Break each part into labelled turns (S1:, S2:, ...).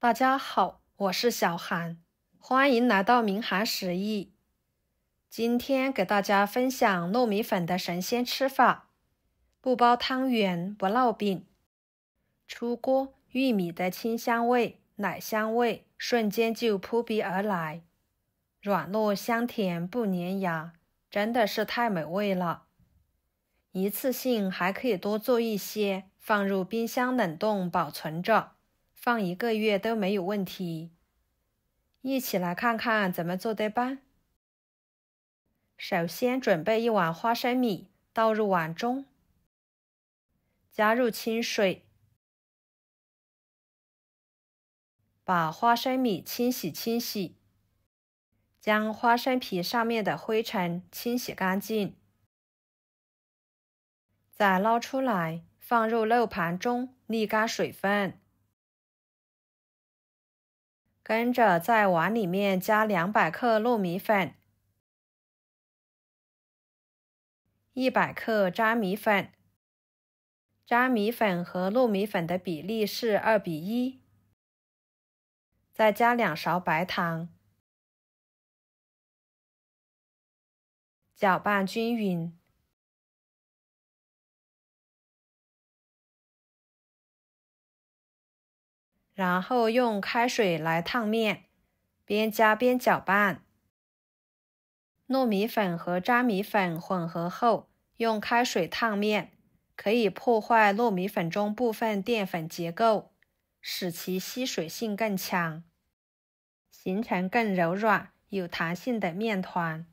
S1: 大家好，我是小韩，欢迎来到明涵食艺。今天给大家分享糯米粉的神仙吃法，不包汤圆不烙饼。出锅，玉米的清香味、奶香味瞬间就扑鼻而来，软糯香甜不粘牙，真的是太美味了。一次性还可以多做一些，放入冰箱冷冻保存着，放1个月都没有问题。一起来看看怎么做的吧。首先准备1碗花生米，倒入碗中，加入清水，把花生米清洗，将花生皮上面的灰尘清洗干净，再捞出来，放入漏盘中沥干水分。跟着在碗里面加200克糯米粉、100克粘米粉，粘米粉和糯米粉的比例是2比1，再加2勺白糖，搅拌均匀。然后用开水来烫面，边加边搅拌。糯米粉和粘米粉混合后，用开水烫面，可以破坏糯米粉中部分淀粉结构，使其吸水性更强，形成更柔软、有弹性的面团。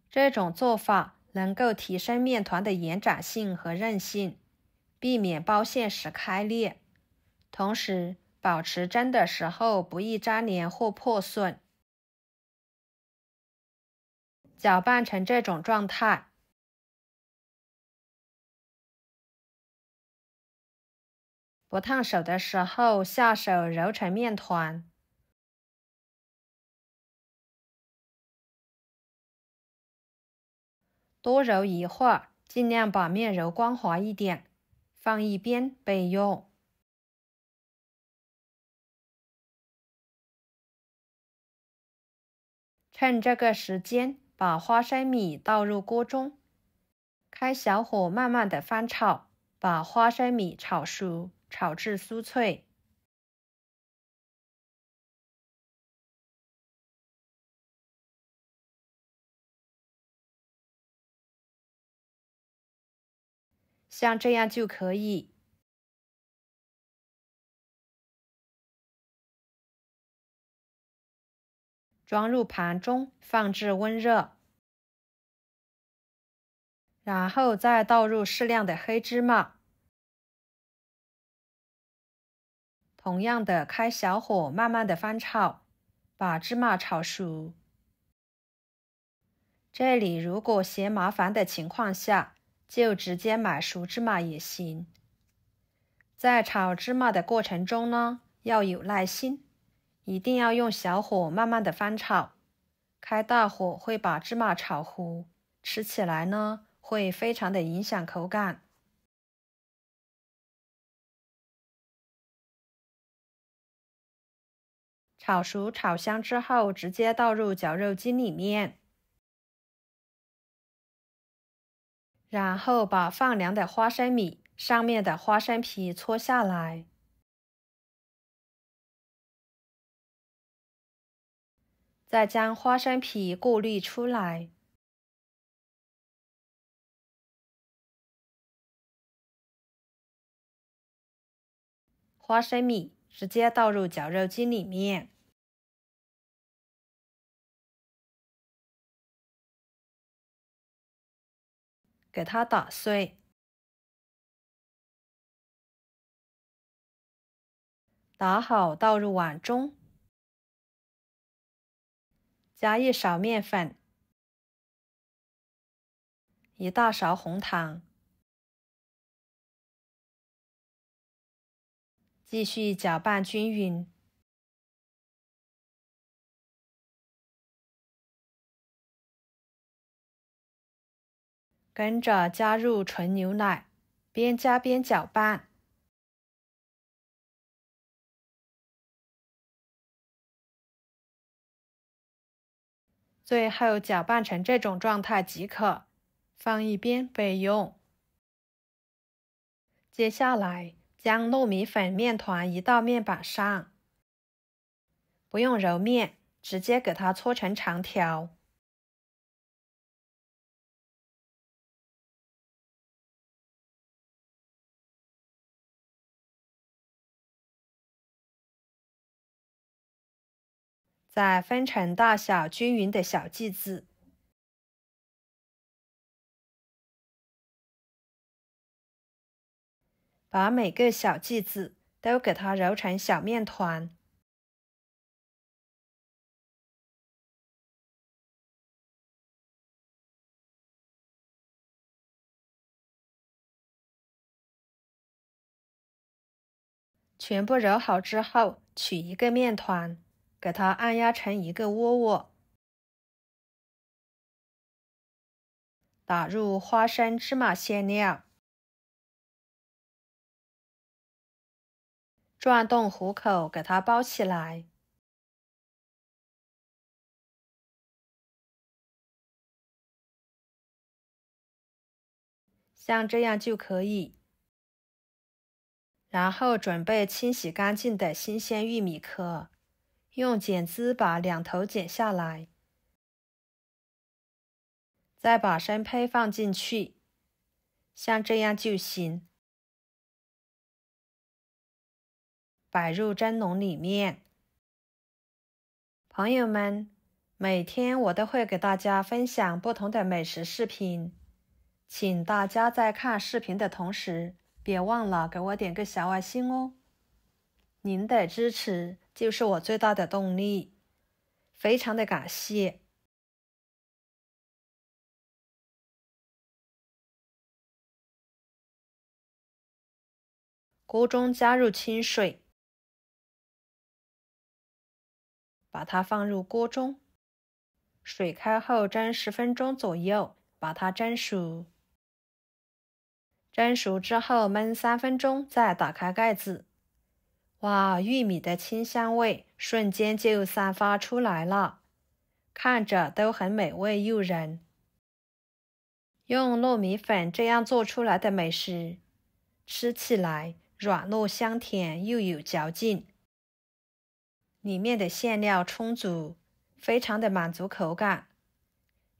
S1: 这种做法能够提升面团的延展性和韧性，避免包馅时开裂，同时保持蒸的时候不易粘连或破损。搅拌成这种状态，不烫手的时候下手揉成面团，多揉一会儿，尽量把面揉光滑一点，放一边备用。趁这个时间，把花生米倒入锅中，开小火慢慢的翻炒，把花生米炒熟，炒至酥脆。像这样就可以。装入盘中，放置温热。然后再倒入适量的黑芝麻，同样的开小火慢慢的翻炒，把芝麻炒熟。这里如果嫌麻烦的情况下，就直接买熟芝麻也行。在炒芝麻的过程中呢，要有耐心，一定要用小火慢慢的翻炒，开大火会把芝麻炒糊，吃起来呢会非常的影响口感。炒熟炒香之后，直接倒入绞肉机里面，然后把放凉的花生米上面的花生皮搓下来，再将花生皮过滤出来，花生米直接倒入绞肉机里面，给它打碎，打好倒入碗中，加1勺面粉，1大勺红糖，继续搅拌均匀。跟着加入纯牛奶，边加边搅拌。最后搅拌成这种状态即可，放一边备用。接下来将糯米粉面团移到面板上，不用揉面，直接给它搓成长条。再分成大小均匀的小剂子，把每个小剂子都给它揉成小面团。全部揉好之后，取一个面团，给它按压成一个窝窝，打入花生芝麻馅料，转动虎口给它包起来。像这样就可以。然后准备清洗干净的新鲜玉米壳，用剪子把两头剪下来，再把生胚放进去，像这样就行。摆入蒸笼里面。朋友们，每天我都会给大家分享不同的美食视频，请大家在看视频的同时，别忘了给我点个小爱心哦。您的支持就是我最大的动力，非常的感谢。锅中加入清水，把它放入锅中，水开后蒸10分钟左右，把它蒸熟。蒸熟之后焖3分钟，再打开盖子。哇，玉米的清香味瞬间就散发出来了，看着都很美味诱人。用糯米粉这样做出来的美食，吃起来软糯香甜又有嚼劲，里面的馅料充足，非常的满足口感，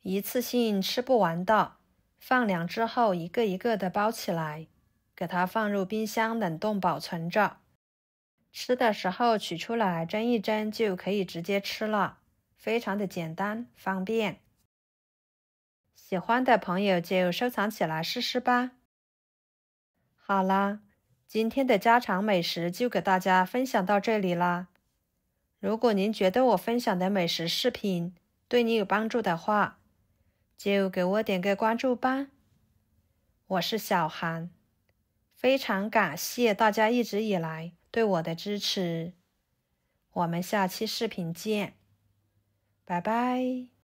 S1: 一次性吃不完的，放凉之后一个一个的包起来，给它放入冰箱冷冻保存着。吃的时候取出来蒸一蒸就可以直接吃了，非常的简单方便。喜欢的朋友就收藏起来试试吧。好啦，今天的家常美食就给大家分享到这里啦。如果您觉得我分享的美食视频对你有帮助的话，就给我点个关注吧。我是小韩，非常感谢大家一直以来对我的支持。我们下期视频见，拜拜。